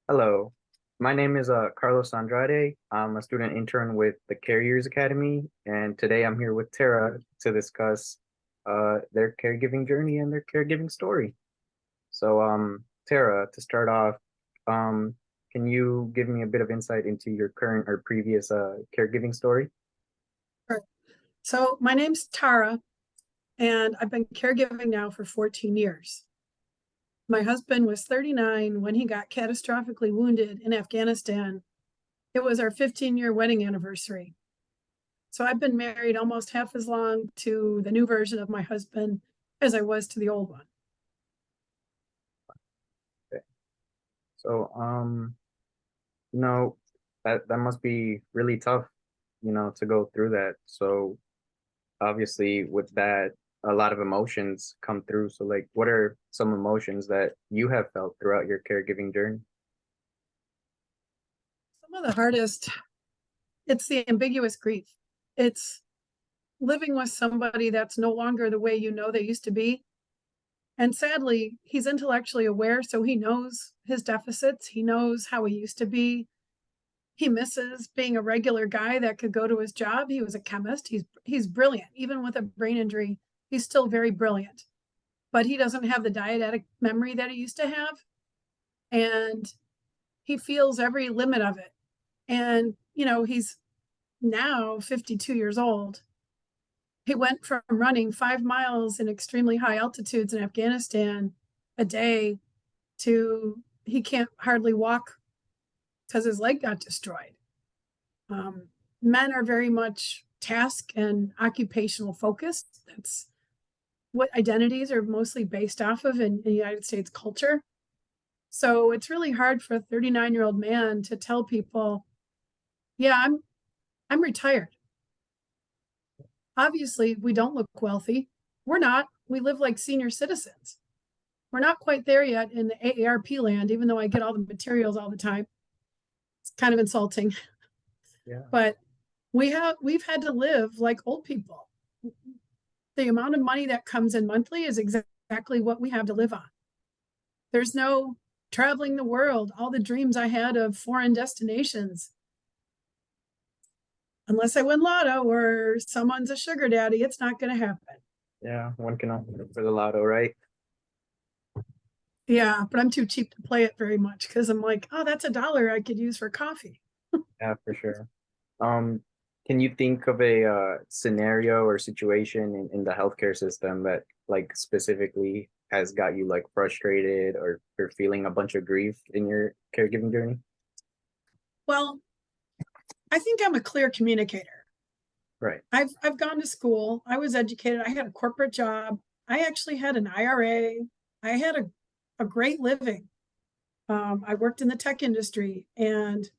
Hello, my name is Carlos Andrade. I'm a student intern with the Carriers Academy, and today I'm here with Tara to discuss their caregiving journey and their caregiving story. Tara, to start off, um, can you give me a bit of insight into your current or previous caregiving story? Sure. So my name's Tara, and I've been caregiving now for 14 years. My husband was 39 when he got catastrophically wounded in Afghanistan. It was our 15-year wedding anniversary. So I've been married almost half as long to the new version of my husband as I was to the old one. Okay. So, you know, that must be really tough, to go through that. So obviously with that a lot of emotions come through, so like what are some emotions that you have felt throughout your caregiving journey? Some of the hardest, it's the ambiguous grief. It's living with somebody that's no longer the way you know they used to be. And sadly, he's intellectually aware, so he knows his deficits. He knows how he used to be. He misses being a regular guy that could go to his job. He was a chemist. He's brilliant. Even with a brain injury, he's still very brilliant. But he doesn't have the diegetic memory that he used to have. And he feels every limit of it. And, he's now 52 years old. He went from running 5 miles in extremely high altitudes in Afghanistan a day to he can't hardly walk because his leg got destroyed. Men are very much task and occupational focused. That's what identities are mostly based off of in United States culture. So it's really hard for a 39-year-old man to tell people, yeah, I'm retired. Obviously, we don't look wealthy. We're not. We live like senior citizens. We're not quite there yet in the AARP land, even though I get all the materials all the time. It's kind of insulting. Yeah. But we've had to live like old people. The amount of money that comes in monthly is exactly what we have to live on. There's no traveling the world, all the dreams I had of foreign destinations. Unless I win lotto or someone's a sugar daddy, it's not going to happen. Yeah, one can only look for the lotto, right? Yeah, but I'm too cheap to play it very much because I'm like, oh, that's $1 I could use for coffee. Yeah, for sure. um can you think of a scenario or situation in the healthcare system that like specifically has got you like frustrated or you're feeling a bunch of grief in your caregiving journey? Well, I think I'm a clear communicator. Right. I've gone to school. I was educated. I had a corporate job. I actually had an IRA. I had a great living. I worked in the tech industry. And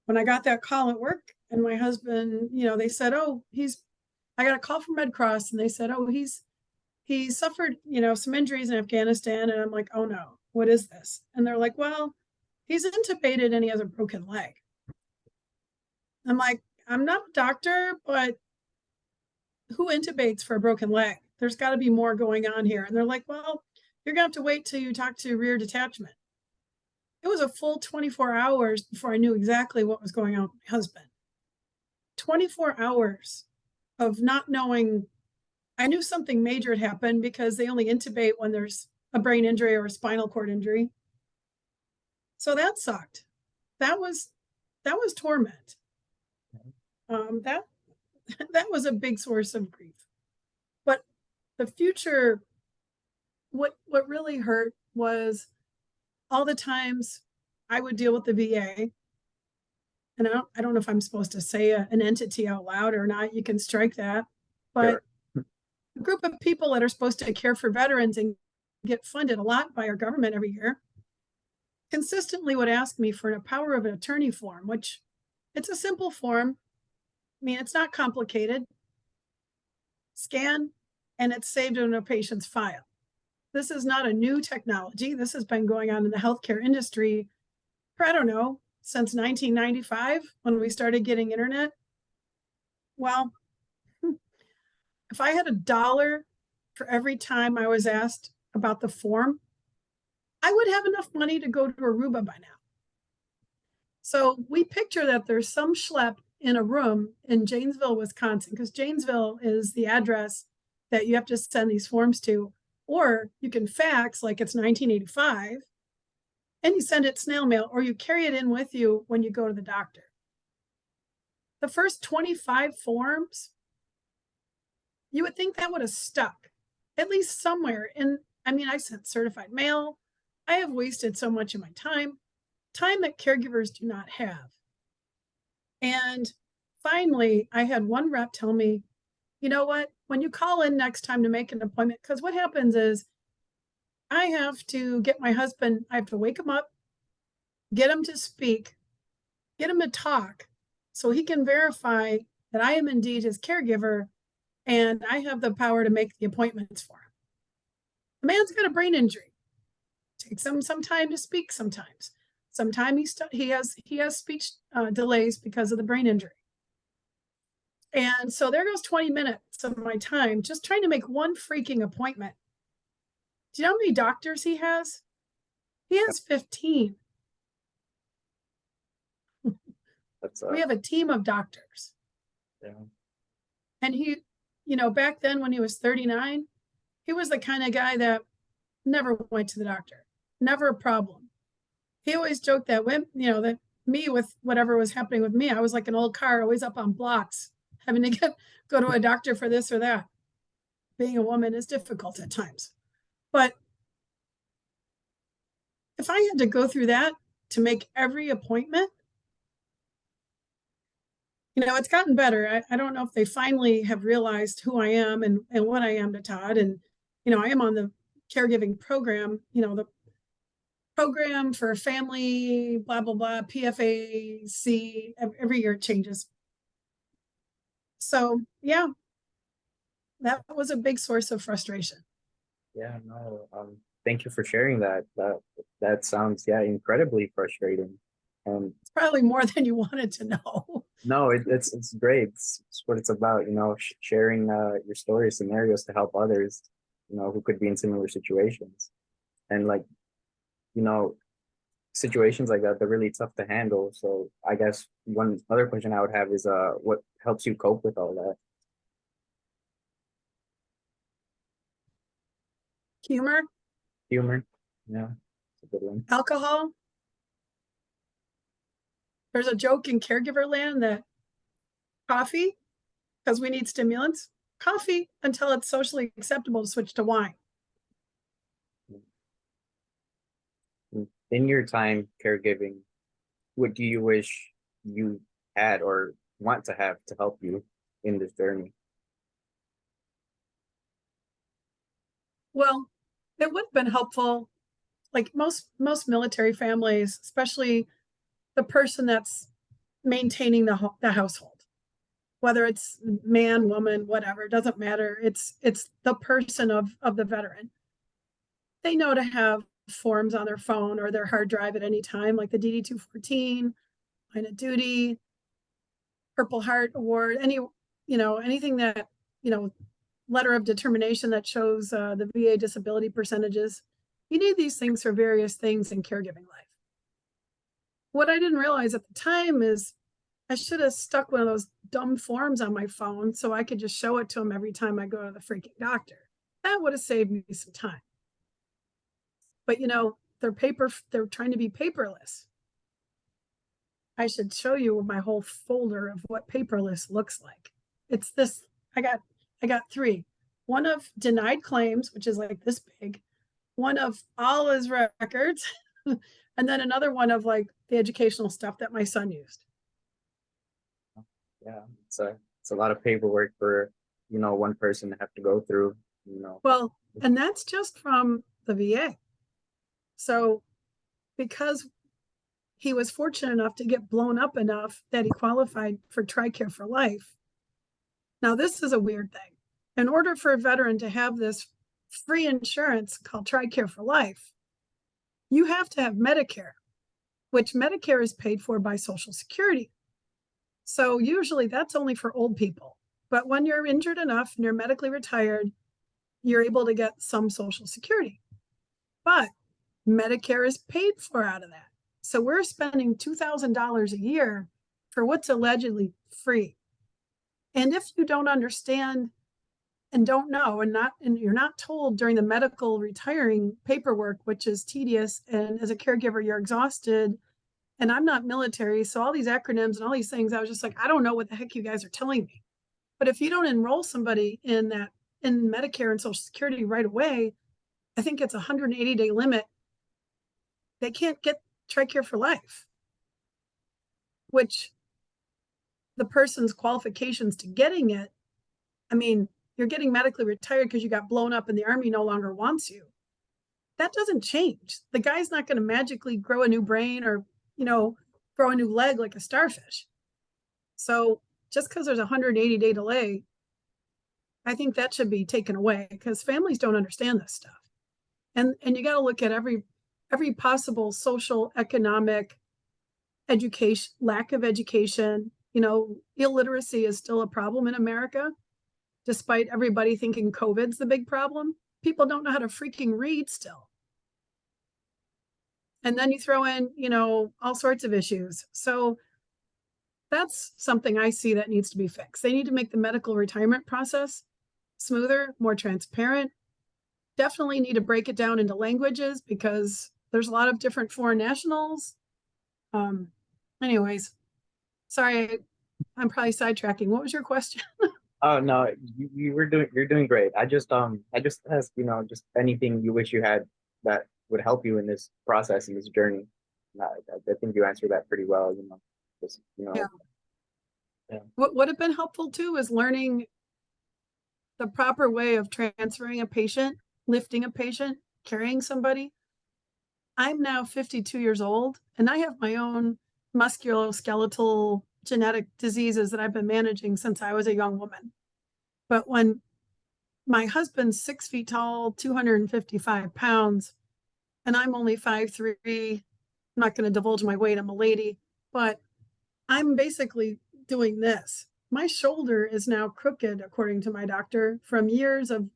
when I got that call at work and my husband, they said, oh, I got a call from Red Cross and they said, oh, he suffered, some injuries in Afghanistan. And I'm like, oh no, what is this? And they're like, well, he's intubated and he has a broken leg. I'm like, I'm not a doctor, but who intubates for a broken leg? There's got to be more going on here. And they're like, well, you're going to have to wait till you talk to rear detachment. It was a full 24 hours before I knew exactly what was going on with my husband. 24 hours of not knowing. I knew something major had happened because they only intubate when there's a brain injury or a spinal cord injury. So that sucked. That was torment. That that was a big source of grief. But the future, what really hurt was all the times I would deal with the VA. And I don't know if I'm supposed to say an entity out loud or not. You can strike that. But Sure. a group of people that are supposed to care for veterans and get funded a lot by our government every year consistently would ask me for a power of an attorney form, which it's a simple form. I mean, it's not complicated. Scan, and it's saved in a patient's file. This is not a new technology. This has been going on in the healthcare industry for, I don't know, since 1995 when we started getting internet. Well, if I had $1 for every time I was asked about the form, I would have enough money to go to Aruba by now. So we picture that there's some schlep in a room in Janesville, Wisconsin, because Janesville is the address that you have to send these forms to, or you can fax like it's 1985 and you send it snail mail, or you carry it in with you when you go to the doctor. The first 25 forms, you would think that would have stuck at least somewhere. And I mean, I sent certified mail. I have wasted so much of my time that caregivers do not have. And finally, I had one rep tell me, you know what, when you call in next time to make an appointment, because what happens is I have to get my husband, I have to wake him up, get him to speak, get him to talk so he can verify that I am indeed his caregiver and I have the power to make the appointments for him. The man's got a brain injury. It takes him some time to speak sometimes. Sometimes he has speech delays because of the brain injury. And so there goes 20 minutes of my time just trying to make one freaking appointment. Do you know how many doctors he has? He has 15. That's We have a team of doctors. yeah. And he, back then when he was 39, he was the kind of guy that never went to the doctor, never a problem. He always joked that that me with whatever was happening with me, I was like an old car, always up on blocks, having to go to a doctor for this or that. Being a woman is difficult at times. But if I had to go through that to make every appointment, it's gotten better. I don't know if they finally have realized who I am and what I am to Todd. And, I am on the caregiving program, the program for family, blah, blah, blah, PFAC, every year it changes. So, yeah, that was a big source of frustration. Yeah, no, thank you for sharing that. That sounds, yeah, incredibly frustrating. And It's probably more than you wanted to know. no, it's great. It's what it's about, sharing your story scenarios to help others, who could be in similar situations. And like, you know, situations like that, they're really tough to handle. So I guess one other question I would have is what helps you cope with all that? Humor, Humor. Yeah, it's a good one. alcohol. There's a joke in caregiver land that coffee, because we need stimulants, coffee until it's socially acceptable to switch to wine. In your time caregiving, what do you wish you had or want to have to help you in this journey? Well, it would have been helpful, like most military families, especially the person that's maintaining the household, whether it's man, woman, whatever, it doesn't matter. It's the person of the veteran. They know to have forms on their phone or their hard drive at any time, like the DD-214, line of duty, Purple Heart Award, anything that, letter of determination that shows the VA disability percentages. You need these things for various things in caregiving life. What I didn't realize at the time is I should have stuck one of those dumb forms on my phone so I could just show it to them every time I go to the freaking doctor. That would have saved me some time. But they're trying to be paperless. I should show you my whole folder of what paperless looks like. It's this. I got three. One of denied claims, which is like this big. One of all his records, and then another one of like the educational stuff that my son used. Yeah, it's a lot of paperwork for one person to have to go through. Well, and that's just from the VA. So, because he was fortunate enough to get blown up enough that he qualified for TRICARE for life. Now, this is a weird thing. In order for a veteran to have this free insurance called TRICARE for life, you have to have Medicare, which Medicare is paid for by Social Security. So usually that's only for old people. But when you're injured enough and you're medically retired, you're able to get some Social Security. But Medicare is paid for out of that. So we're spending $2,000 a year for what's allegedly free. And if you don't understand and don't know and you're not told during the medical retiring paperwork, which is tedious, and as a caregiver you're exhausted, and I'm not military, so all these acronyms and all these things, I was just like, I don't know what the heck you guys are telling me. But if you don't enroll somebody in Medicare and Social Security right away, I think it's a 180-day limit. They can't get TRICARE for life, which the person's qualifications to getting it, I mean, you're getting medically retired because you got blown up and the Army no longer wants you. That doesn't change. The guy's not going to magically grow a new brain or, grow a new leg like a starfish. So just because there's a 180-day delay, I think that should be taken away because families don't understand this stuff. And you got to look at every possible social, economic, education, lack of education. Illiteracy is still a problem in America, despite everybody thinking COVID's the big problem. People don't know how to freaking read still. And then you throw in, all sorts of issues. So that's something I see that needs to be fixed. They need to make the medical retirement process smoother, more transparent. Definitely need to break it down into languages because there's a lot of different foreign nationals. Anyways, sorry, I'm probably sidetracking. What was your question? Oh no, you're doing great. I just ask, just anything you wish you had that would help you in this process, in this journey. I think you answered that pretty well, just, Yeah. yeah. What would have been helpful too is learning the proper way of transferring a patient, lifting a patient, carrying somebody. I'm now 52 years old and I have my own musculoskeletal genetic diseases that I've been managing since I was a young woman. But when my husband's 6 feet tall, 255 pounds, and I'm only 5'3", I'm not going to divulge my weight, I'm a lady, but I'm basically doing this. My shoulder is now crooked, according to my doctor, from years of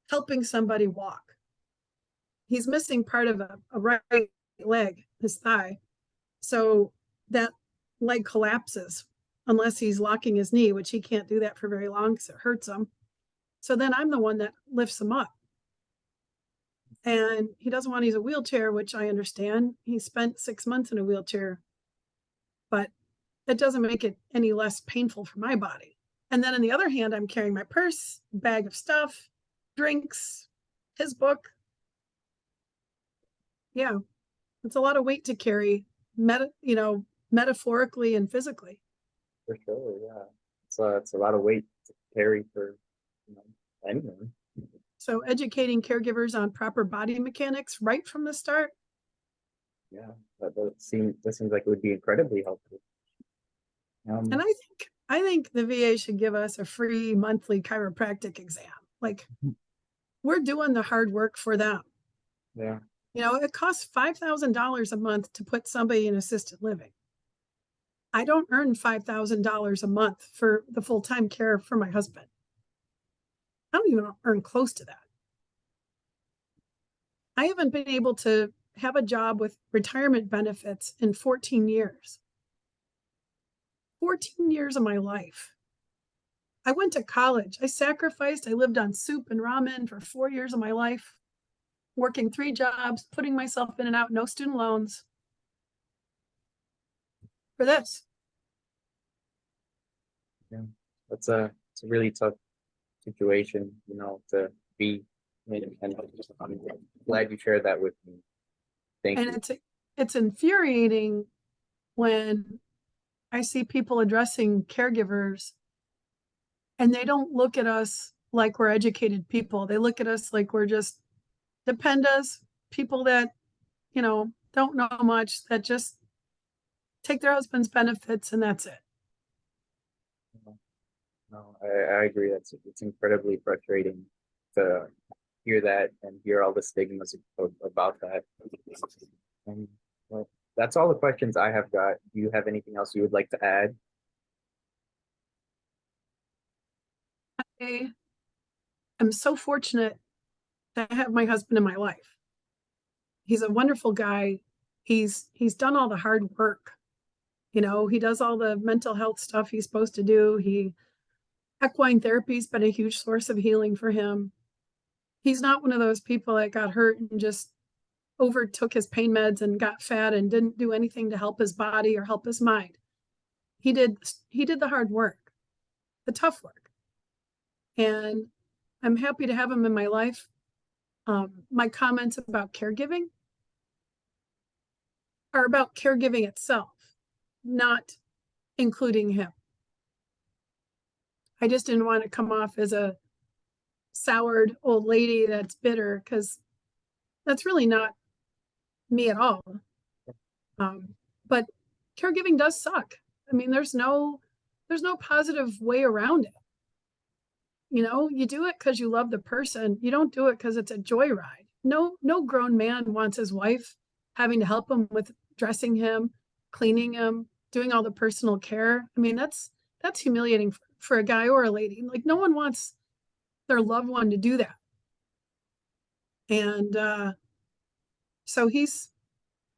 helping somebody walk. He's missing part of a right leg, his thigh. So that leg collapses unless he's locking his knee, which he can't do that for very long because it hurts him. So then I'm the one that lifts him up. And he doesn't want to use a wheelchair, which I understand. He spent 6 months in a wheelchair, but that doesn't make it any less painful for my body. And then on the other hand, I'm carrying my purse, bag of stuff, drinks, his book. Yeah, it's a lot of weight to carry, metaphorically and physically. For sure, yeah. It's a lot of weight to carry for, anyone. So educating caregivers on proper body mechanics right from the start. Yeah, that seems like it would be incredibly helpful. And I think the VA should give us a free monthly chiropractic exam. Like we're doing the hard work for them. yeah, It costs $5,000 a month to put somebody in assisted living. I don't earn $5,000 a month for the full-time care for my husband. I don't even earn close to that. I haven't been able to have a job with retirement benefits in 14 years. 14 years of my life. I went to college. I sacrificed. I lived on soup and ramen for 4 years of my life, working 3 jobs, putting myself in and out, no student loans for this. yeah. It's a really tough situation, to be in, and I'm glad you shared that with me. Thank And you. it's infuriating when I see people addressing caregivers and they don't look at us like we're educated people. They look at us like we're just dependas, people that, don't know much, that just take their husband's benefits and that's it. No, I agree. It's incredibly frustrating to hear that and hear all the stigmas about that. And well, that's all the questions I have got. Do you have anything else you would like to add? I am so fortunate to have my husband in my life. He's a wonderful guy. He's done all the hard work. You know, he does all the mental health stuff he's supposed to do. Equine therapy's been a huge source of healing for him. He's not one of those people that got hurt and just overtook his pain meds and got fat and didn't do anything to help his body or help his mind. He did the hard work, the tough work. And I'm happy to have him in my life. My comments about caregiving are about caregiving itself, not including him. I just didn't want to come off as a soured old lady that's bitter, because that's really not me at all. But caregiving does suck. I mean, there's no positive way around it. You know, you do it because you love the person. You don't do it because it's a joyride. No grown man wants his wife having to help him with dressing him, cleaning him, doing all the personal care. I mean, that's humiliating for a guy or a lady. Like, no one wants their loved one to do that. And so he's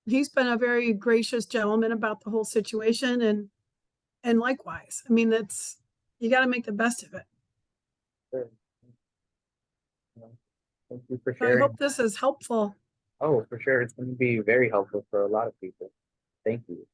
been a very gracious gentleman about the whole situation, and likewise. I mean, you got to make the best of it. Sure. Thank you for I sharing. hope this is helpful. Oh, for sure. It's going to be very helpful for a lot of people. Thank you.